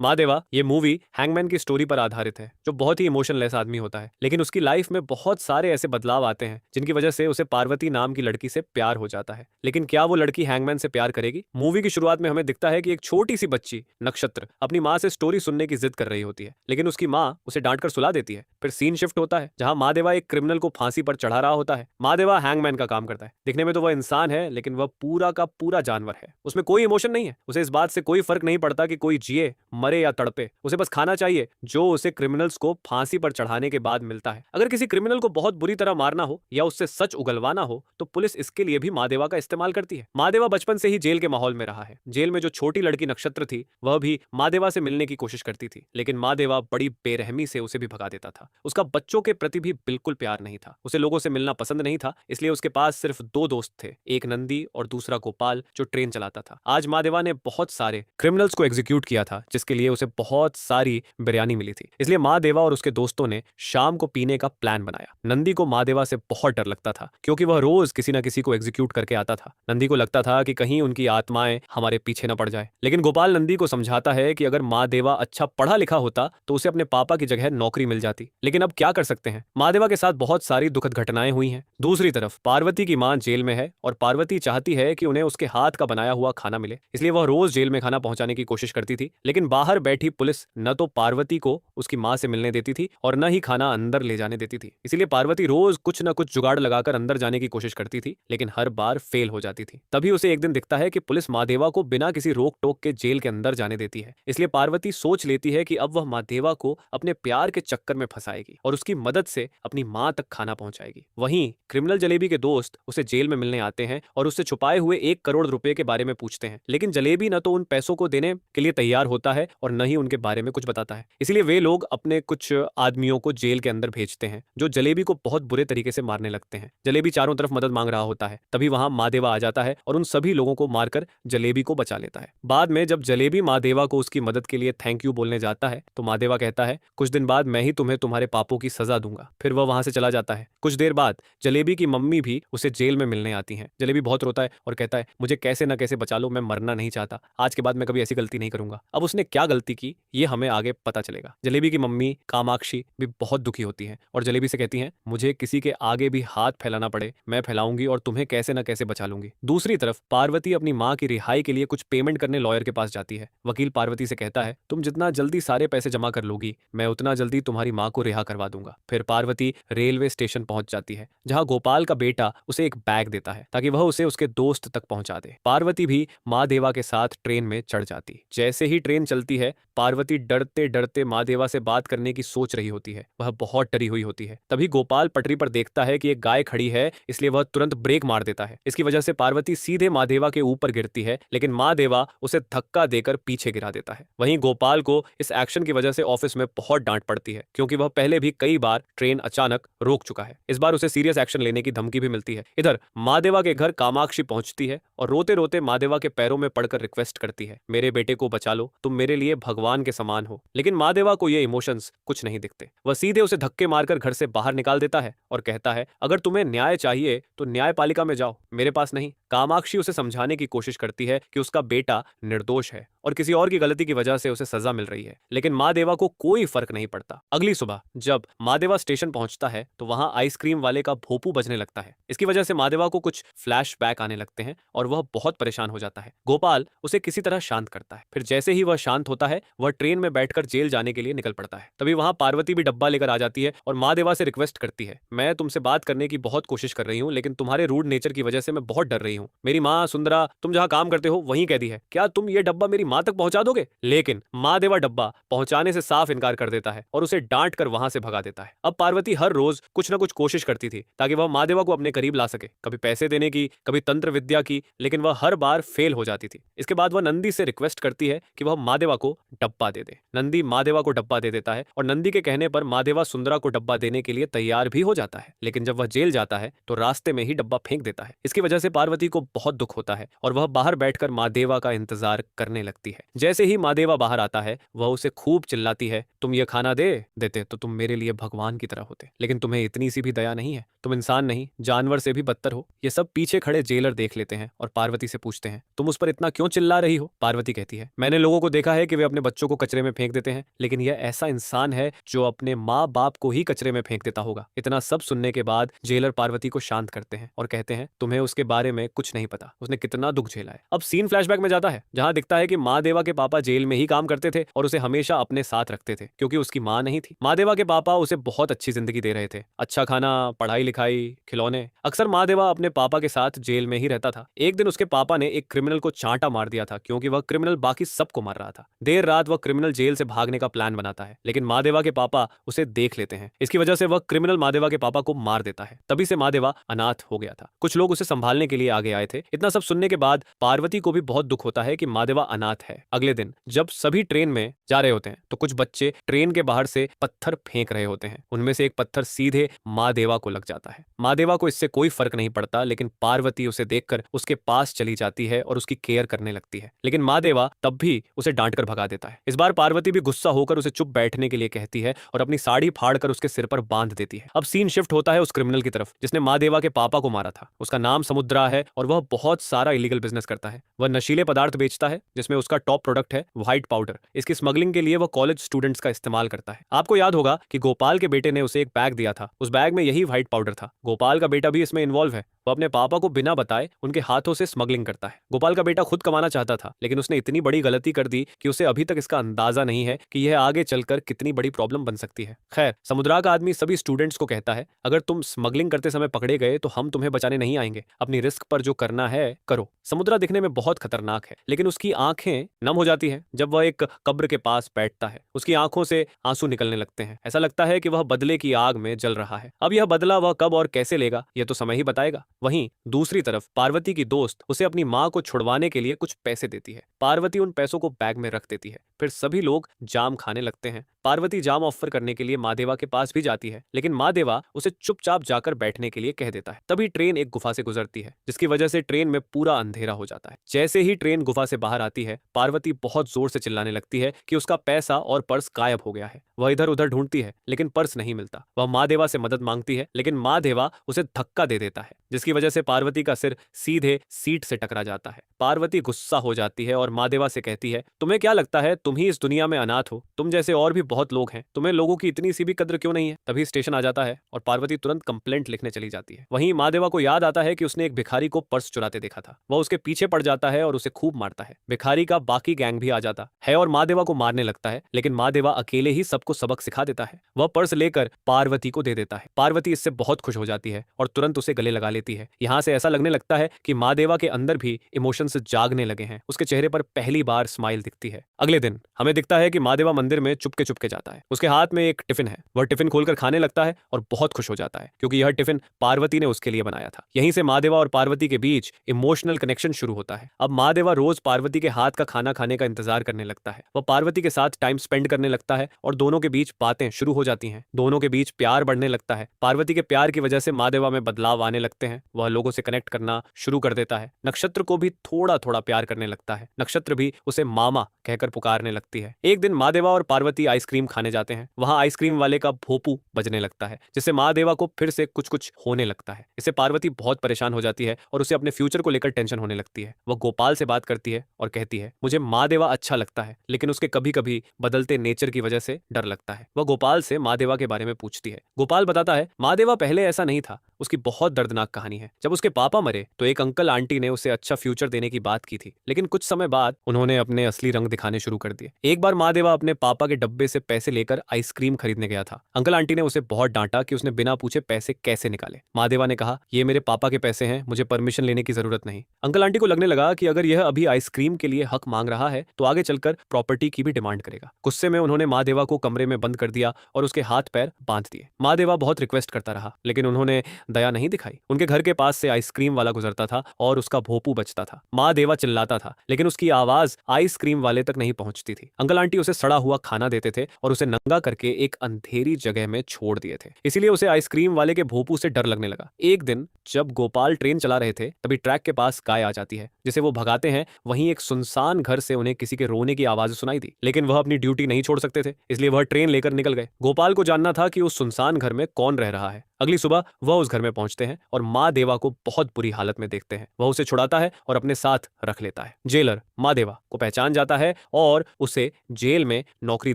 महादेवा ये movie hangman की story पर आधारित है, जो बहुत ही इमोशनलेस आदमी होता है, लेकिन उसकी लाइफ में बहुत सारे ऐसे बदलाव आते हैं जिनकी वजह से उसे पार्वती नाम की लड़की से प्यार हो जाता है। लेकिन क्या वो लड़की हैंगमैन से प्यार करेगी? मूवी की शुरुआत में हमें दिखता है कि एक छोटी सी बच्ची नक्षत्र अपनी माँ से स्टोरी सुनने की जिद कर रही होती है, लेकिन उसकी माँ उसे डांट कर सुला देती है। फिर सीन शिफ्ट होता है जहां महादेवा एक क्रिमिनल को फांसी पर चढ़ा रहा होता है। महादेवा हैंगमैन का काम करता है। दिखने में तो वह इंसान है, लेकिन वह पूरा का पूरा जानवर है। उसमें कोई इमोशन नहीं है। उसे इस बात से कोई फर्क नहीं पड़ता कि कोई जिए, मरे या तड़पे। उसे बस खाना चाहिए जो उसे क्रिमिनल्स को फांसी पर चढ़ाने के बाद मिलता है। अगर किसी क्रिमिनल को बहुत बुरी तरह मारना हो या उससे सच उगलवाना हो तो पुलिस इसके लिए भी महादेवा का इस्तेमाल करती है। महादेवा बचपन से ही जेल के माहौल में रहा है। जेल में जो छोटी लड़की नक्षत्र थी वह भी महादेवा से मिलने की कोशिश करती थी, लेकिन महादेवा बड़ी बेरहमी से उसे भी भगा देता था। उसका बच्चों के प्रति भी बिल्कुल प्यार नहीं था। उसे लोगों से मिलना पसंद नहीं था, इसलिए उसके पास सिर्फ दो दोस्त थे, एक नंदी और दूसरा गोपाल जो ट्रेन चलाता था। आज महादेवा ने बहुत सारे क्रिमिनल्स को एग्जीक्यूट किया था, जिसके लिए उसे बहुत सारी बिरयानी मिली थी। इसलिए महादेवा और उसके दोस्तों ने शाम को पीने का प्लान बनाया। नंदी को महादेवा से बहुत डर लगता था, क्योंकि वह रोज किसी न किसी को एग्जीक्यूट करके आता था। नंदी को लगता था कि कहीं उनकी आत्माएं हमारे पीछे न पड़ जाए। लेकिन गोपाल नंदी को समझाता है कि अगर महादेवा अच्छा पढ़ा लिखा होता तो उसे अपने पापा की जगह नौकरी मिल जाती। लेकिन अब क्या कर सकते हैं, महादेवा के साथ बहुत सारी दुखद घटनाएं हुई हैं। दूसरी तरफ पार्वती की मां जेल में है और पार्वती चाहती है कि उन्हें उसके हाथ का बनाया हुआ खाना मिले, इसलिए वह रोज जेल में खाना पहुंचाने की कोशिश करती थी। लेकिन बाहर बैठी पुलिस न तो पार्वती को उसकी मां से मिलने देती थी और न ही खाना अंदर ले जाने देती थी। इसलिए पार्वती रोज कुछ न कुछ जुगाड़ लगाकर अंदर जाने की कोशिश करती थी, लेकिन हर बार फेल हो जाती थी। तभी उसे एक दिन दिखता है कि पुलिस महादेवा को बिना किसी रोक टोक के जेल के अंदर जाने देती है। इसलिए पार्वती सोच लेती है कि अब वह महादेवा को अपने प्यार के चक्कर में फंसाएगी और उसकी मदद से अपनी मां तक खाना पहुंचाएगी। वहीं क्रिमिनल जलेबी के दोस्त उसे जेल में मिलने आते हैं और उससे छुपाए हुए 1 करोड़ रुपए के बारे में पूछते हैं, लेकिन जलेबी न तो उन पैसों को देने के लिए तैयार होता है और न ही उनके बारे में कुछ बताता है। इसलिए वे लोग अपने कुछ आदमियों को जेल के अंदर भेजते हैं, जो जलेबी को बहुत बुरे तरीके से मारने लगते हैं। जलेबी चारों तरफ मदद मांग रहा होता है, तभी वहां महादेवा आ जाता है और उन सभी लोगों को मारकर जलेबी को बचा लेता है। बाद में जब जलेबी महादेवा को उसकी मदद के लिए थैंक यू बोलने जाता है तो महादेवा कहता है, कुछ दिन बाद मैं ही तुम्हें तुम्हारे पापों की सजा दूंगा। फिर वह वहां से चला जाता है। कुछ देर बाद जलेबी की मम्मी भी उसे जेल में मिलने आती हैं। जलेबी बहुत रोता है और कहता है, मुझे कैसे ना कैसे बचा लो, मैं मरना नहीं चाहता। आज के बाद मैं कभी ऐसी गलती नहीं करूंगा। अब उसने क्या गलती की ये हमें आगे पता चलेगा। जलेबी की मम्मी कामाक्षी भी बहुत दुखी होती है और जलेबी से कहती हैं, मुझे किसी के आगे भी हाथ फैलाना पड़े मैं फैलाऊंगी और तुम्हें कैसे ना कैसे बचा लूंगी। दूसरी तरफ पार्वती अपनी मां की रिहाई के लिए कुछ पेमेंट करने लॉयर के पास जाती है। वकील पार्वती से कहता है, तुम जितना जल्दी सारे पैसे जमा कर लोगी मैं उतना जल्दी तुम्हारी मां को रिहा करवा दूंगा। फिर पार्वती रेलवे स्टेशन पहुंच जाती है, जहां गोपाल का बेटा उसे एक बैग देता है ताकि वह उसे उसके दोस्त तक पहुंचा दे। पार्वती भी महादेवा के साथ ट्रेन में चढ़ जाती। जैसे ही ट्रेन चलती है पार्वती डरते डरते महादेवा से बात करने की सोच रही होती है। वह बहुत डरी हुई होती है। तभी गोपाल पटरी पर देखता है कि एक गाय खड़ी है, इसलिए वह तुरंत ब्रेक मार देता है। इसकी वजह से पार्वती सीधे महादेवा के ऊपर गिरती है, लेकिन महादेवा उसे धक्का देकर पीछे गिरा देता है। वहीं गोपाल को इस एक्शन की वजह से ऑफिस में बहुत डांट पड़ती है, क्योंकि वह पहले भी कई बार ट्रेन अचानक रोक चुका है। इस बार उसे सीरियस एक्शन लेने की धमकी भी मिलती है। इधर महादेवा के घर कामाक्षी पहुंचती है और रोते रोते महादेवा के पैरों में पड़कर रिक्वेस्ट करती है, मेरे बेटे को बचा लो, तुम मेरे लिए भगवान के समान हो। लेकिन महादेवा को ये इमोशंस कुछ नहीं दिखते। वह सीधे उसे धक्के मारकर घर से बाहर निकाल देता है और कहता है, अगर तुम्हें न्याय चाहिए तो न्यायपालिका में जाओ, मेरे पास नहीं। कामाक्षी उसे समझाने की कोशिश करती है कि उसका बेटा निर्दोष है और किसी और की गलती की वजह से उसे सजा मिल रही है, लेकिन महादेवा को कोई फर्क नहीं पड़ता। अगली सुबह जब महादेवा स्टेशन पहुंचता है तो वहां आइसक्रीम वाले का भोपू बजने लगता है। इसकी वजह से महादेवा को कुछ फ्लैशबैक आने लगते हैं और वह बहुत परेशान हो जाता है। गोपाल उसे किसी तरह शांत करता है। फिर जैसे ही वह शांत होता है वह ट्रेन में बैठकर जेल जाने के लिए निकल पड़ता है। तभी वहां पार्वती भी डब्बा लेकर आ जाती है और महादेवा से रिक्वेस्ट करती है, मैं तुमसे बात करने की बहुत कोशिश कर रही हूँ, लेकिन तुम्हारे रूड नेचर की वजह से मैं बहुत डर रही हूँ। मेरी माँ सुंदरा तुम जहाँ काम करते हो वहीं कहती है, क्या तुम ये डब्बा मेरी माँ तक पहुंचा दोगे? लेकिन महादेवा डब्बा पहुंचाने से साफ इनकार कर देता है और उसे डांट कर वहां से भगा देता है। अब पार्वती हर रोज कुछ न कुछ कोशिश करती थी ताकि वह महादेवा को अपने करीब ला सके, कभी पैसे देने की, कभी तंत्र विद्या की, लेकिन वह हर बार फेल हो जाती थी। इसके बाद वह नंदी से रिक्वेस्ट करती है कि वह महादेवा को डब्बा दे दे। नंदी महादेवा को डब्बा दे देता है और नंदी के कहने पर महादेवा सुंदरा को डब्बा देने के लिए तैयार भी हो जाता है, लेकिन जब वह जेल जाता है तो रास्ते में ही डब्बा फेंक देता है। इसकी वजह से पार्वती को बहुत दुख होता है और वह बाहर बैठकर महादेवा का इंतजार करने लगती है। लगती है। जैसे ही महादेवा बाहर आता है वह उसे खूब चिल्लाती है, तुम ये खाना देते तो तुम मेरे लिए भगवान की तरह होते, लेकिन तुम्हें इतनी सी भी दया नहीं है, तुम इंसान नहीं जानवर से भी बदतर हो। ये सब पीछे खड़े जेलर देख लेते हैं और पार्वती से पूछते हैं, तुम उस पर इतना क्यों चिल्ला रही हो? पार्वती कहती है, मैंने लोगों को देखा है कि वे अपने बच्चों को कचरे में फेंक देते हैं, लेकिन यह ऐसा इंसान है जो अपने माँ बाप को ही कचरे में फेंक देता होगा। इतना सब सुनने के बाद जेलर पार्वती को शांत करते हैं और कहते हैं, तुम्हें उसके बारे में कुछ नहीं पता, उसने कितना दुख झेला है। अब सीन फ्लैशबैक में जाता है जहां दिखता है कि महादेवा के पापा जेल में ही काम करते थे और उसे हमेशा अपने साथ रखते थे क्योंकि उसकी मां नहीं थी। महादेवा के पापा उसे बहुत अच्छी जिंदगी दे रहे थे, अच्छा खाना, पढ़ाई लिखाई, खिलौने। अक्सर महादेवा अपने पापा के साथ जेल में ही रहता था। एक दिन उसके पापा ने एक क्रिमिनल को चांटा मार दिया था क्योंकि वह क्रिमिनल बाकी सबको मार रहा था। देर रात वह क्रिमिनल जेल से भागने का प्लान बनाता है, लेकिन महादेवा के पापा उसे देख लेते हैं। इसकी वजह से वह क्रिमिनल महादेवा के पापा को मार देता है। तभी से महादेवा अनाथ हो गया था। कुछ लोग उसे संभालने के लिए आगे आए थे। इतना सब सुनने के बाद पार्वती को भी बहुत दुख होता है कि महादेवा अनाथ है। अगले दिन जब सभी ट्रेन में जा रहे होते हैं तो कुछ बच्चे ट्रेन के बाहर से पत्थर फेंक रहे होते हैं। उनमें से एक पत्थर सीधे महादेवा को लग जाता है। महादेवा को इससे कोई फर्क नहीं पड़ता, लेकिन पार्वती उसे देखकर उसके पास चली जाती है और उसकी केयर करने लगती है, लेकिन महादेवा तब भी उसे डांटकर भगा देता है। इस बार पार्वती भी गुस्सा होकर उसे चुप बैठने के लिए कहती है और अपनी साड़ी फाड़कर उसके सिर पर बांध देती है। अब सीन शिफ्ट होता है उस क्रिमिनल की तरफ जिसने महादेवा के पापा को मारा था। उसका नाम समुद्रा है और वह बहुत सारा इलीगल बिजनेस करता है। वह नशीले पदार्थ बेचता है जिसमें उसका टॉप प्रोडक्ट है व्हाइट पाउडर। इसकी स्मगलिंग के लिए वह कॉलेज स्टूडेंट्स का इस्तेमाल करता है। आपको याद होगा कि गोपाल के बेटे ने उसे एक बैग दिया था, उस बैग में यही व्हाइट पाउडर था। गोपाल का बेटा भी इसमें इन्वॉल्व है। वो अपने पापा को बिना बताए उनके हाथों से स्मगलिंग करता है। गोपाल का बेटा खुद कमाना चाहता था, लेकिन उसने इतनी बड़ी गलती कर दी कि उसे अभी तक इसका अंदाजा नहीं है कि यह आगे चलकर कितनी बड़ी प्रॉब्लम बन सकती है। खैर, समुद्रा का आदमी सभी स्टूडेंट्स को कहता है, अगर तुम स्मगलिंग करते समय पकड़े गए तो हम तुम्हें बचाने नहीं आएंगे, अपनी रिस्क पर जो करना है करो। समुद्रा दिखने में बहुत खतरनाक है, लेकिन उसकी आंखें नम हो जाती है जब वह एक कब्र के पास बैठता है। उसकी आंखों से आंसू निकलने लगते हैं। ऐसा लगता है कि वह बदले की आग में जल रहा है। अब यह बदला वह कब और कैसे लेगा यह तो समय ही बताएगा। वहीं दूसरी तरफ पार्वती की दोस्त उसे अपनी मां को छुड़वाने के लिए कुछ पैसे देती है। पार्वती उन पैसों को बैग में रख देती है। फिर सभी लोग जाम खाने लगते हैं। पार्वती जाम ऑफर करने के लिए महादेवा के पास भी जाती है, लेकिन महादेवा उसे चुपचाप जाकर बैठने के लिए कह देता है। तभी ट्रेन एक गुफा से गुजरती है, जिसकी वजह से ट्रेन में पूरा अंधेरा हो जाता है। जैसे ही ट्रेन गुफा से बाहर आती है, पार्वती बहुत जोर से चिल्लाने लगती है कि उसका पैसा और पर्स गायब हो गया है। वह इधर उधर ढूंढती है, लेकिन पर्स नहीं मिलता। वह महादेवा से मदद मांगती है, लेकिन महादेवा उसे धक्का दे देता है, जिसकी वजह से पार्वती का सिर सीधे सीट से टकरा जाता है। पार्वती गुस्सा हो जाती है और महादेवा से कहती है, तुम्हें क्या लगता है तुम ही इस दुनिया में अनाथ हो? तुम जैसे और भी बहुत लोग हैं, तुम्हें लोगों की इतनी सी भी कद्र क्यों नहीं है? तभी स्टेशन आ जाता है और पार्वती तुरंत कंप्लेंट लिखने चली जाती है। वहीं महादेवा को याद आता है कि उसने एक भिखारी को पर्स चुराते देखा था। वह उसके पीछे पड़ जाता है और उसे खूब मारता है। भिखारी का बाकी गैंग भी आ जाता है और महादेवा को मारने लगता है, लेकिन महादेवा अकेले ही सबको सबक सिखा देता है। वह पर्स लेकर पार्वती को दे देता है। पार्वती इससे बहुत खुश हो जाती है और तुरंत उसे गले लगा लेती है। यहाँ से ऐसा लगने लगता है कि महादेवा के अंदर भी इमोशंस जागने लगे हैं। उसके चेहरे पर पहली बार स्माइल दिखती है। अगले दिन हमें दिखता है कि महादेवा मंदिर में चुपके चुपके जाता है। उसके हाथ में एक टिफिन है। वह टिफिन खोलकर खाने लगता है और बहुत खुश हो जाता है क्योंकि यह टिफिन पार्वती ने उसके लिए बनाया था। यहीं से महादेवा और पार्वती के बीच इमोशनल कनेक्शन शुरू होता है। अब महादेवा रोज पार्वती के हाथ का खाना खाने का इंतजार करने लगता है। वह पार्वती के साथ टाइम स्पेंड करने लगता है और दोनों के बीच बातें शुरू हो जाती हैं। दोनों के बीच प्यार बढ़ने लगता है। पार्वती के प्यार की वजह से महादेवा में बदलाव आने लगते हैं। वह लोगों से कनेक्ट करना शुरू कर देता है। नक्षत्र को भी थोड़ा थोड़ा प्यार करने लगता है। नक्षत्र भी उसे मामा कहकर पुकारने लगती है। एक दिन महादेवा और पार्वती आइसक्रीम खाने जाते हैं। वहां आइसक्रीम वाले का भोपू बजने लगता है, जिससे महादेवा को फिर से कुछ कुछ होने लगता है। इससे पार्वती बहुत परेशान हो जाती है और उसे अपने फ्यूचर को लेकर टेंशन होने लगती है। वह गोपाल से बात करती है और कहती है, मुझे महादेवा अच्छा लगता है, लेकिन उसके कभी कभी बदलते नेचर की वजह से डर लगता है। वह गोपाल से महादेवा के बारे में पूछती है। गोपाल बताता है, महादेवा पहले ऐसा नहीं था। उसकी बहुत दर्दनाक कहानी है। जब उसके पापा मरे तो एक अंकल आंटी ने उसे अच्छा फ्यूचर देने की बात की थी, लेकिन कुछ समय बाद उन्होंने अपने असली रंग दिखाने शुरू कर दिए। एक बार महादेवा अपने पापा के डब्बे से पैसे लेकर आइसक्रीम खरीदने गया था। अंकल आंटी ने उसे बहुत डांटा कि उसने बिना पूछे पैसे कैसे निकाले। महादेवा ने कहा, ये मेरे पापा के पैसे हैं, मुझे परमिशन लेने की जरूरत नहीं। अंकल आंटी को लगने लगा कि अगर यह अभी आइसक्रीम के लिए हक मांग रहा है तो आगे चलकर प्रॉपर्टी की भी डिमांड करेगा। गुस्से में उन्होंने महादेवा को कमरे में बंद कर दिया और उसके हाथ पैर बांध दिए। महादेवा बहुत रिक्वेस्ट करता रहा, लेकिन उन्होंने दया नहीं दिखाई। उनके घर के पास से आइसक्रीम वाला गुजरता था और उसका भोपू बजता था। महादेवा चिल्लाता था, लेकिन उसकी आवाज आइसक्रीम वाले तक नहीं पहुंचती थी। अंकल आंटी उसे सड़ा हुआ खाना देते थे और उसे नंगा करके एक अंधेरी जगह में छोड़ दिए थे। इसीलिए उसे आइसक्रीम वाले के भोपू से डर लगने लगा। एक दिन जब गोपाल ट्रेन चला रहे थे तभी ट्रैक के पास गाय आ जाती है जिसे वो भगाते हैं। वहीं एक सुनसान घर से उन्हें किसी के रोने की आवाज सुनाई दी, लेकिन वह अपनी ड्यूटी नहीं छोड़ सकते थे, इसलिए वह ट्रेन लेकर निकल गए। गोपाल को जानना था कि उस सुनसान घर में कौन रह रहा है। अगली सुबह वह उस घर में पहुंचते हैं और माँ देवा को बहुत बुरी हालत में देखते हैं। वह उसे छुड़ाता है और अपने साथ रख लेता है। जेलर माँ देवा को पहचान जाता है और उसे जेल में नौकरी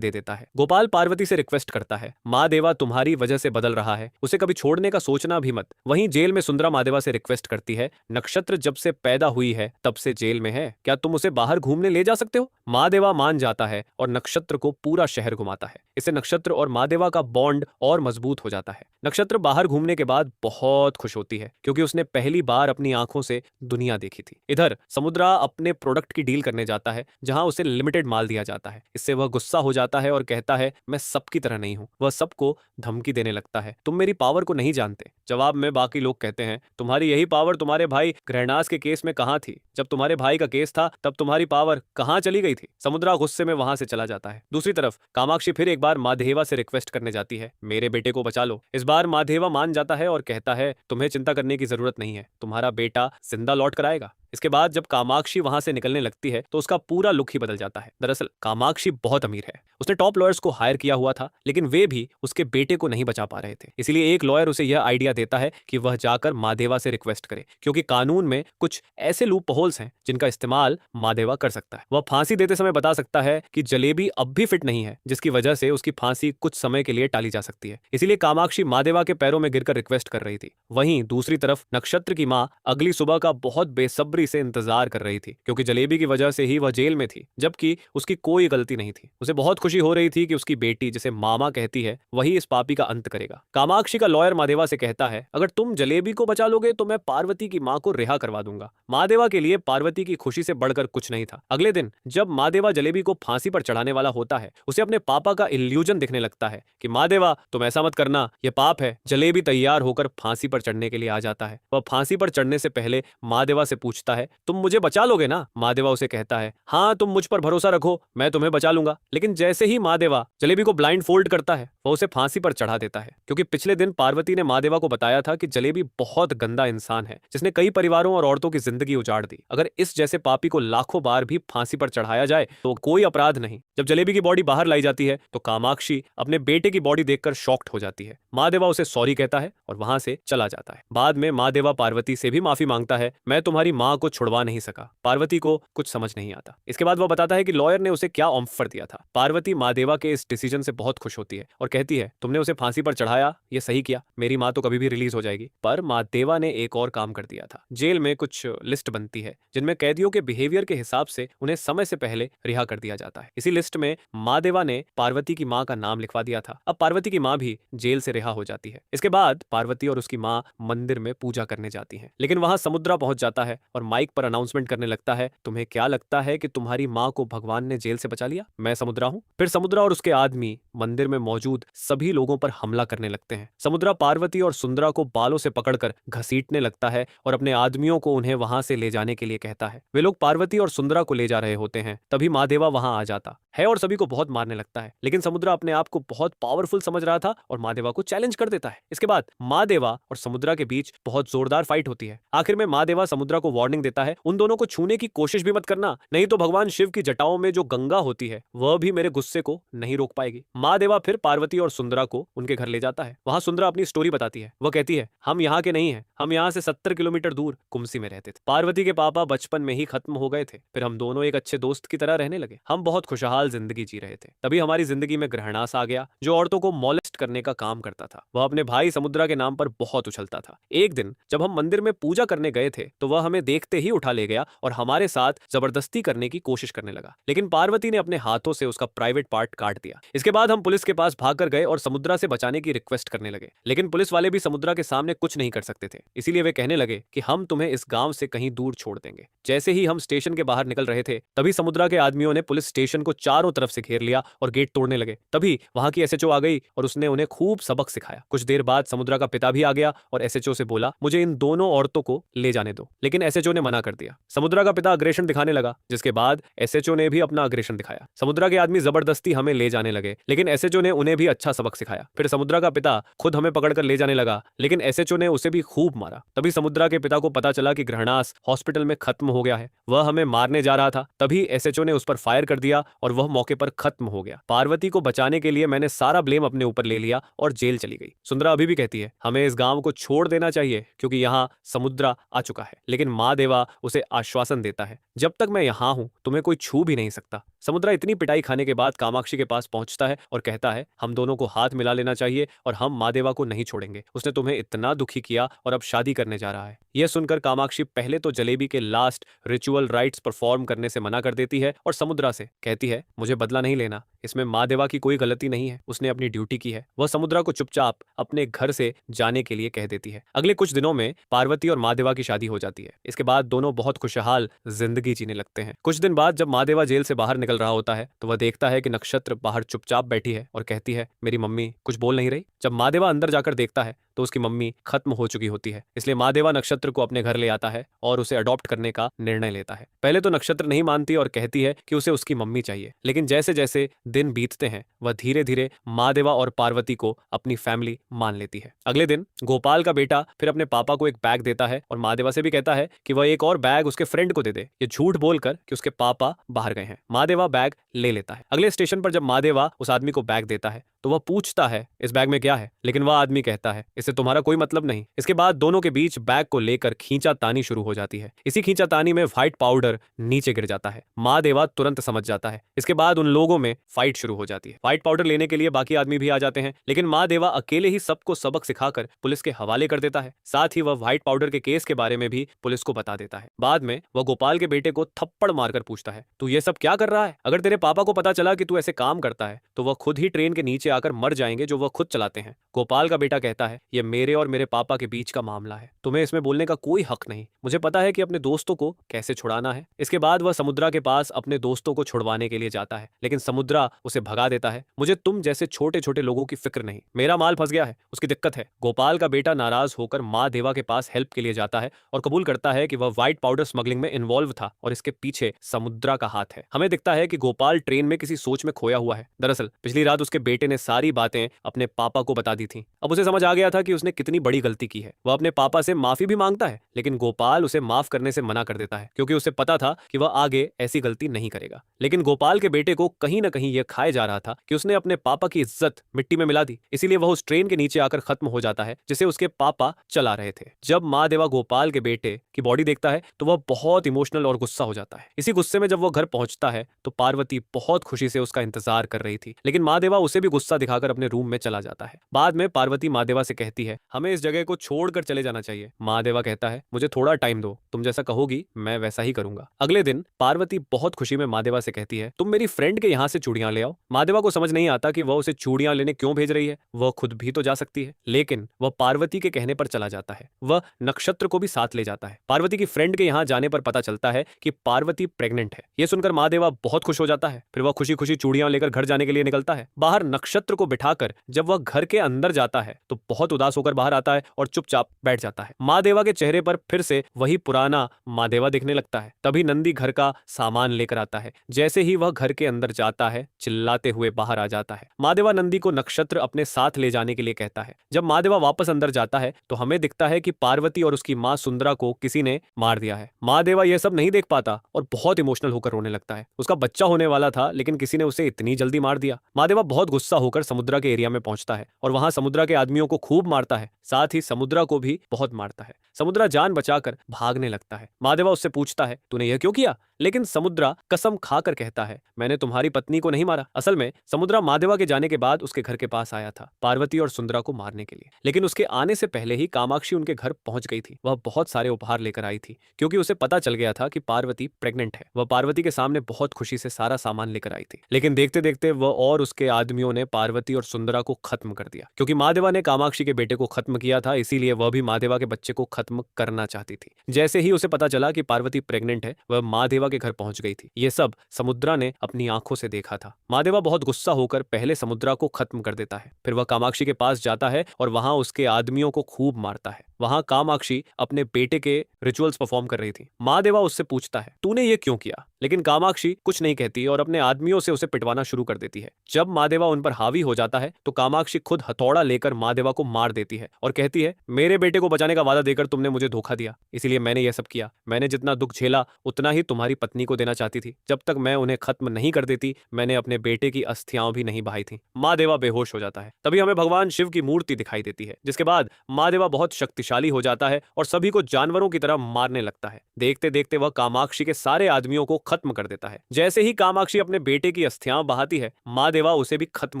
दे देता है। गोपाल पार्वती से रिक्वेस्ट करता है, माँ देवा तुम्हारी वजह से बदल रहा है, उसे कभी छोड़ने का सोचना भी मत। वहीं जेल में सुंदरा माँ देवा से रिक्वेस्ट करती है, नक्षत्र जब से पैदा हुई है तब से जेल में है, क्या तुम उसे बाहर घूमने ले जा सकते हो? माँ देवा मान जाता है और नक्षत्र को पूरा शहर घुमाता है। इससे नक्षत्र और माँ देवा का बॉन्ड और मजबूत हो जाता है। नक्षत्र बाहर घूमने के बाद बहुत खुश होती है क्योंकि उसने पहली बार अपनी आंखों से दुनिया देखी थी। इधर समुद्रा अपने प्रोडक्ट की डील करने जाता है जहां उसे लिमिटेड माल दिया जाता है। इससे वह गुस्सा हो जाता है और कहता है, मैं सबकी तरह नहीं हूं। वह सबको धमकी देने लगता है, तुम मेरी पावर को नहीं जानते। जवाब में बाकी लोग कहते हैं, तुम्हारी यही पावर तुम्हारे भाई ग्रहणास के केस में कहां थी? जब तुम्हारे भाई का केस था तब तुम्हारी पावर कहां चली गई थी? समुद्रा गुस्से में वहां से चला जाता है। दूसरी तरफ कामाक्षी फिर एक बार माधेवा से रिक्वेस्ट करने जाती है, मेरे बेटे को बचा लो। इस बार माधेवा मान जाता है और कहता है, तुम्हें चिंता करने की जरूरत नहीं है, तुम्हारा बेटा जिंदा लौट कर आएगा। इसके बाद जब कामाक्षी वहां से निकलने लगती है तो उसका पूरा लुक ही बदल जाता है। दरअसल कामाक्षी बहुत अमीर है। उसने टॉप लॉयर्स को हायर किया हुआ था, लेकिन वे भी उसके बेटे को नहीं बचा पा रहे थे। इसलिए एक लॉयर उसे यह आइडिया देता है कि वह जाकर माधेवा से रिक्वेस्ट करे, क्योंकि कानून में कुछ ऐसे लूप होल्स हैं जिनका इस्तेमाल माधेवा कर सकता है। वह फांसी देते समय बता सकता है कि जलेबी अब भी फिट नहीं है, जिसकी वजह से उसकी फांसी कुछ समय के लिए टाली जा सकती है। इसीलिए कामाक्षी माधेवा के पैरों में गिरकर रिक्वेस्ट कर रही थी। वहीं दूसरी तरफ नक्षत्र की मां अगली सुबह का बहुत बेसब्री से इंतजार कर रही थी, क्योंकि जलेबी की वजह से ही वह जेल में थी, जबकि उसकी कोई गलती नहीं थी। उसे बहुत खुशी हो रही थी कि उसकी बेटी, जिसे मामा कहती है, वही इस पापी का अंत करेगा। कामाक्षी का लॉयर माधेवा से कहता है, अगर तुम जलेबी को बचा लोगे तो मैं पार्वती की मां को रिहा करवा दूंगा। माधेवा के लिए पार्वती की खुशी से बढ़कर कुछ नहीं था। अगले दिन जब माधेवा जलेबी को फांसी पर चढ़ाने वाला होता है, उसे अपने पापा का इल्यूजन दिखने लगता है कि माधेवा तुम ऐसा मत करना, यह पाप है। जलेबी तैयार होकर फांसी पर चढ़ने के लिए आ जाता है। वह फांसी पर चढ़ने से पहले माधेवा से पूछता है, तुम मुझे बचा लोगे ना? माधेवा उसे कहता है, हाँ तुम मुझ पर भरोसा रखो, मैं तुम्हें बचा लूंगा। लेकिन जैसे ही माधेवा जलेबी को ब्लाइंड फोल्ड करता है, वह उसे फांसी पर चढ़ा देता है, क्योंकि पिछले दिन पार्वती ने माधेवा को बताया था कि जलेबी बहुत गंदा इंसान है, जिसने कई परिवारों और औरतों की जिंदगी उजाड़ दी। अगर इस जैसे पापी को लाखों बार भी फांसी पर चढ़ाया जाए तो कोई अपराध नहीं। जब जलेबी की बॉडी बाहर लाई जाती है तो कामाक्षी अपने बेटे की बॉडी देखकर शॉक्ड हो जाती है। माधेवा उसे सॉरी कहता है और वहां से चला जाता है। बाद में माधेवा पार्वती से भी माफी मांगता है, मैं तुम्हारी मां को छुड़वा नहीं सका। पार्वती को कुछ समझ नहीं आता। इसके बाद वह बताता है कि लॉयर ने उसे क्या ऑफर दिया था। पार्वती माधेवा के इस डिसीजन से बहुत खुश होती है और कहती है, तुमने उसे फांसी पर चढ़ाया, ये सही किया, मेरी मां तो कभी भी रिलीज हो जाएगी। पर माधेवा ने एक और काम कर दिया था। जेल में कुछ लिस्ट बनती है जिनमें कैदियों के बिहेवियर के हिसाब से उन्हें समय से पहले रिहा कर दिया जाता है। इसी लिस्ट में माधेवा ने पार्वती की मां का नाम लिखवा दिया था। अब पार्वती की मां भी जेल से रिहा हो जाती है। इसके बाद पार्वती और उसकी मां मंदिर में पूजा करने जाती हैं, लेकिन वहां समुद्रा पहुंच जाता है और माइक पर अनाउंसमेंट करने लगता है, तुम्हें क्या लगता है कि तुम्हारी मां को भगवान ने जेल से बचा लिया? मैं समुद्रा हूं। फिर समुद्रा और उसके आदमी मंदिर में मौजूद सभी लोगों पर हमला करने लगते हैं। समुद्रा पार्वती और सुंदरा को बालों से पकड़कर घसीटने लगता है और अपने आदमियों को उन्हें वहां से ले जाने के लिए कहता है। वे लोग पार्वती और सुंदरा को ले जा रहे होते हैं, तभी माधेवा वहां आ जाता है और सभी को बहुत मारने लगता है। लेकिन समुद्रा अपने आप को बहुत पावरफुल समझ रहा था और माधेवा को चैलेंज कर देता है। इसके बाद माधेवा और समुद्रा के बीच बहुत जोरदार फाइट होती है। आखिर में माधेवा समुद्रा को वार्निंग देता है, उन दोनों को छूने की कोशिश भी मत करना, नहीं तो भगवान शिव की जटाओं में जो गंगा होती है वह भी मेरे गुस्से को नहीं रोक पाएगी। माधेवा फिर पार्वती और सुंदरा को उनके घर ले जाता है। वहां सुंदरा अपनी स्टोरी बताती है। वह कहती है, हम यहाँ के नहीं हैं, हम यहाँ से 70 किलोमीटर दूर कुमसी में रहते थे। पार्वती के पापा बचपन में ही खत्म हो गए थे, फिर हम दोनों एक अच्छे दोस्त की तरह रहने लगे। हम बहुत खुशहाल जिंदगी जी रहे थे। तभी हमारी जिंदगी में ग्रहणास आ गया, जो औरतों को मॉलेस्ट करने का काम करता था। वह अपने भाई समुद्रा के नाम पर बहुत उछलता था। एक दिन जब हम मंदिर में पूजा करने गए थे तो वह हमें देखते ही उठा ले गया और हमारे साथ जबरदस्ती करने की कोशिश करने लगा, लेकिन पार्वती ने अपने हाथों से उसका प्राइवेट पार्ट काट दिया। इसके बाद हम हम पुलिस के पास भागकर गए और समुद्रा से बचाने की रिक्वेस्ट करने लगे, लेकिन पुलिस वाले भी समुद्रा के सामने कुछ नहीं कर सकते थे। इसीलिए वे कहने लगे कि हम तुम्हें इस गांव से कहीं दूर छोड़ देंगे। जैसे ही हम स्टेशन के बाहर निकल रहे थे, तभी समुद्रा के आदमियों ने पुलिस स्टेशन को चारों तरफ से घेर लिया और गेट तोड़ने लगे। तभी वहां की एसएचओ आ गई और उसने उन्हें खूब सबक सिखाया। कुछ देर बाद समुद्रा का पिता भी आ गया और एसएचओ से बोला, मुझे इन दोनों औरतों को ले जाने दो, लेकिन एसएचओ ने मना कर दिया। समुद्रा का पिता अग्रेशन दिखाने लगा, जिसके बाद एसएचओ ने भी अपना अग्रेशन दिखाया। समुद्रा के आदमी जबरदस्ती हमें ले जाने लगे, लेकिन एसएचओ ने उन्हें भी अच्छा सबक सिखाया। फिर समुद्रा का पिता खुद हमें पकड़कर ले जाने लगा, लेकिन एसएचओ ने उसे भी खूब मारा। तभी समुद्रा के पिता को पता चला कि ग्रहणास हॉस्पिटल में खत्म हो गया है, वह हमें मारने जा रहा था। तभी एसएचओ ने उस पर फायर कर दिया और वह मौके पर खत्म हो गया। पार्वती को बचाने के लिए मैंने सारा ब्लेम अपने ऊपर ले लिया और जेल चली गई। सुंदरा अभी भी कहती है, हमें इस गांव को छोड़ देना चाहिए क्योंकि यहाँ समुद्रा आ चुका है, लेकिन माँ देवा उसे आश्वासन देता है, जब तक मैं यहाँ हूं तुम्हें कोई छू भी नहीं सकता। समुद्रा इतनी पिटाई खाने के बाद कामाक्षी के पास पहुंचता है और कहता है, हम दोनों को हाथ मिला लेना चाहिए और हम माँ देवा को नहीं छोड़ेंगे। उसने तुम्हें इतना दुखी किया और अब शादी करने जा रहा है। यह सुनकर कामाक्षी पहले तो जलेबी के लास्ट रिचुअल राइट्स परफॉर्म करने से मना कर देती है और समुद्रा से कहती है, मुझे बदला नहीं लेना, इसमें माँ देवा की कोई गलती नहीं है, उसने अपनी ड्यूटी की है। वह समुद्रा को चुपचाप अपने घर से जाने के लिए कह देती है। अगले कुछ दिनों में पार्वती और माँ देवा की शादी हो जाती है। इसके बाद दोनों बहुत खुशहाल जिंदगी जीने लगते हैं। कुछ दिन बाद जब माँ देवा जेल से बाहर निकल रहा होता है तो वह देखता है कि नक्षत्र बाहर चुपचाप बैठी है और कहती है, मेरी मम्मी कुछ बोल नहीं रही। जब माँ देवा अंदर जाकर देखता है तो उसकी मम्मी खत्म हो चुकी होती है। इसलिए माँ देवा नक्षत्र को अपने घर ले आता है और उसे अडॉप्ट करने का निर्णय लेता है। पहले तो नक्षत्र नहीं मानती और कहती है कि उसे उसकी मम्मी चाहिए, लेकिन जैसे जैसे दिन बीतते हैं वह धीरे धीरे माँ देवा और पार्वती को अपनी फैमिली मान लेती है। अगले दिन गोपाल का बेटा फिर अपने पापा को एक बैग देता है और माँ देवा से भी कहता है कि वह एक और बैग उसके फ्रेंड को दे दे, ये झूठ बोलकर कि उसके पापा बाहर गए हैं। माँ देवा बैग ले लेता है। अगले स्टेशन पर जब माँ देवा उस आदमी को बैग देता है तो वह पूछता है, इस बैग में क्या है, लेकिन वह आदमी कहता है, इससे तुम्हारा कोई मतलब नहीं। इसके बाद दोनों के बीच बैग को लेकर खींचातानी शुरू हो जाती है। इसी खींचातानी में व्हाइट पाउडर नीचे गिर जाता है। माँ देवा तुरंत समझ जाता है। इसके बाद उन लोगों में फाइट शुरू हो जाती है। व्हाइट पाउडर लेने के लिए बाकी आदमी भी आ जाते हैं, लेकिन माँ देवा अकेले ही सबको सबक सिखाकर पुलिस के हवाले कर देता है। साथ ही वह व्हाइट पाउडर के केस के बारे में भी पुलिस को बता देता है। बाद में वह गोपाल के बेटे को थप्पड़ मारकर पूछता है, तू ये सब क्या कर रहा है? अगर तेरे पापा को पता चला कि तू ऐसे काम करता है तो वह खुद ही ट्रेन के नीचे आकर मर जाएंगे जो वह खुद चलाते हैं। गोपाल का बेटा कहता है, यह मेरे और मेरे पापा के बीच का मामला है, तुम्हें इसमें बोलने का कोई हक नहीं। मुझे पता है कि अपने दोस्तों को कैसे छुड़ाना है। इसके बाद वह समुद्रा के पास अपने दोस्तों को छुड़वाने के लिए जाता है, लेकिन समुद्रा उसे भगा देता है। मुझे तुम जैसे छोटे छोटे लोगों की फिक्र नहीं, मेरा माल फंस गया है, उसकी दिक्कत है। गोपाल का बेटा नाराज होकर माँ देवा के पास हेल्प के लिए जाता है और कबूल करता है कि वह व्हाइट पाउडर स्मगलिंग में इन्वॉल्व था और इसके पीछे समुद्रा का हाथ है। हमें दिखता है कि गोपाल ट्रेन में किसी सोच में खोया हुआ है। दरअसल पिछली रात उसके बेटे ने सारी बातें अपने पापा को बता दी थी। अब उसे समझ आ गया था कि उसने कितनी बड़ी गलती की है। वह अपने पापा से माफी भी मांगता है, लेकिन गोपाल उसे माफ करने से मना कर देता है क्योंकि उसे पता था कि वह आगे ऐसी गलती नहीं करेगा। लेकिन गोपाल के बेटे को कहीं ना कहीं यह खाए जा रहा था कि उसने अपने पापा की इज्जत मिट्टी में मिला दी। इसीलिए वह उस ट्रेन के नीचे आकर खत्म हो जाता है जिसे उसके पापा चला रहे थे। जब माँ देवा गोपाल के बेटे की बॉडी देखता है तो वह बहुत इमोशनल और गुस्सा हो जाता है। इसी गुस्से में जब वह घर पहुंचता है तो पार्वती बहुत खुशी से उसका इंतजार कर रही थी, लेकिन माँ देवा उसे भी गुस्सा दिखाकर अपने रूम में चला जाता है। बाद में पार्वती माँ देवा से कहती है, हमें इस जगह को छोड़कर चले जाना चाहिए। माँ देवा कहता है, मुझे थोड़ा टाइम दो, तुम जैसा कहोगी मैं वैसा ही करूंगा। अगले दिन पार्वती बहुत खुशी में माँ देवा से कहती है, तुम मेरी फ्रेंड के यहाँ से चूड़ियां ले आओ। माँ देवा को समझ नहीं आता कि वह उसे चूड़ियां लेने क्यों भेज रही है, वह खुद भी तो जा सकती है, लेकिन वह पार्वती के कहने पर चला जाता है। वह नक्षत्र को भी साथ ले जाता है। पार्वती की फ्रेंड के यहाँ जाने पर पता चलता है कि पार्वती प्रेग्नेंट है। यह सुनकर माँ देवा बहुत खुश हो जाता है। फिर वह खुशी खुशी चूड़ियां लेकर घर जाने के लिए निकलता है। बाहर नक्षत्र को बिठाकर जब वह घर के अंदर जाता है तो बहुत उदास होकर बाहर आता है और चुपचाप बैठ जाता है। माँ देवा के चेहरे पर फिर से वही पुराना माँ देवा दिखने लगता है। तभी नंदी घर का सामान लेकर आता है। जैसे ही वह घर के अंदर जाता है चिल्लाते हुए बाहर आ जाता है। माँ देवा नंदी को नक्षत्र अपने साथ ले जाने के लिए कहता है। जब माँ देवा वापस अंदर जाता है तो हमें दिखता है कि पार्वती और उसकी माँ सुंदरा को किसी ने मार दिया है। माँ देवा यह सब नहीं देख पाता और बहुत इमोशनल होकर रोने लगता है। उसका बच्चा होने वाला था लेकिन किसी ने उसे इतनी जल्दी मार दिया। माँ देवा बहुत गुस्सा होकर समुद्रा के एरिया में पहुंचता है और वहां समुद्रा के आदमियों को खूब मारता है, साथ ही समुद्रा को भी बहुत मारता है। समुद्रा जान बचाकर भागने लगता है। महादेवा उससे पूछता है, तूने यह क्यों किया? लेकिन समुद्रा कसम खाकर कहता है, मैंने तुम्हारी पत्नी को नहीं मारा। असल में समुद्रा महादेवा के जाने के बाद उसके घर के पास आया था, पार्वती और सुंदरा को मारने के लिए। लेकिन उसके आने से पहले ही कामाक्षी उनके घर पहुंच गई थी। वह बहुत सारे उपहार लेकर आई थी, क्योंकि उसे पता चल गया था कि पार्वती प्रेग्नेंट है। वह पार्वती के सामने बहुत खुशी से सारा सामान लेकर आई थी। लेकिन देखते देखते वह और उसके आदमियों ने पार्वती और सुंदरा को खत्म कर दिया, क्योंकि महादेवा ने कामाक्षी के बेटे को खत्म किया था, इसीलिए वह भी महादेवा के बच्चे को खत्म करना चाहती थी। जैसे ही उसे पता चला कि पार्वती प्रेग्नेंट है, वह महादेवा के घर पहुंच गई थी। यह सब समुद्रा ने अपनी आंखों से देखा था। महादेवा बहुत गुस्सा होकर पहले समुद्रा को खत्म कर देता है, फिर वह कामाक्षी के पास जाता है और वहां उसके आदमियों को खूब मारता है। वहां कामाक्षी अपने बेटे के रिचुअल्स परफॉर्म कर रही थी। महादेवा उससे पूछता है, तूने ये क्यों किया? लेकिन कामाक्षी कुछ नहीं कहती और अपने आदमियों से उसे पिटवाना शुरू कर देती है। जब महादेवा उन पर हावी हो जाता है तो कामाक्षी खुद हथौड़ा लेकर महादेवा को मार देती है और कहती है, मेरे बेटे को बचाने का वादा देकर तुमने मुझे धोखा दिया, इसीलिए मैंने यह सब किया। मैंने जितना दुख झेला उतना ही तुम्हारी पत्नी को देना चाहती थी। जब तक मैं उन्हें खत्म नहीं कर देती, मैंने अपने बेटे की अस्थियां भी नहीं बहाई थी। महादेवा बेहोश हो जाता है। तभी हमें भगवान शिव की मूर्ति दिखाई देती है, जिसके बाद महादेवा बहुत शक्तिशाली हो जाता है और सभी को जानवरों की तरह मारने लगता है। देखते देखते वह कामाक्षी के सारे आदमियों को खत्म कर देता है। जैसे ही कामाक्षी अपने बेटे की अस्थियां बहाती है, महादेवा उसे भी खत्म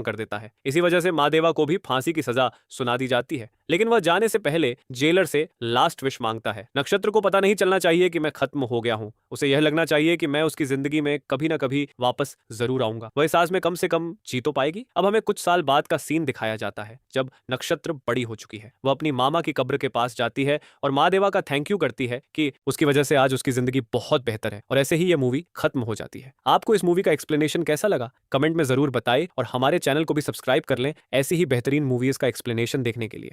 कर देता है। इसी वजह से महादेवा को भी फांसी की सजा सुना दी जाती है। लेकिन वह जाने से पहले जेलर से लास्ट विश मांगता है। नक्षत्र को पता नहीं चलना चाहिए कि मैं खत्म हो गया हूं। उसे यह लगना चाहिए कि मैं उसकी जिंदगी में कभी ना कभी वापस जरूर आऊंगा। वह इस आस में कम से कम जी तो पाएगी। अब हमें कुछ साल बाद का सीन दिखाया जाता है, जब नक्षत्र बड़ी हो चुकी है। वह अपनी मामा की कब्र के पास जाती है और महादेवा का थैंक यू करती है कि उसकी वजह से आज उसकी जिंदगी बहुत बेहतर है। और ऐसे ही यह मूवी खत्म हो जाती है। आपको इस मूवी का एक्सप्लेनेशन कैसा लगा? कमेंट में जरूर बताएं और हमारे चैनल को भी सब्सक्राइब कर लें ऐसी ही बेहतरीन मूवीज का एक्सप्लेनेशन देखने के लिए।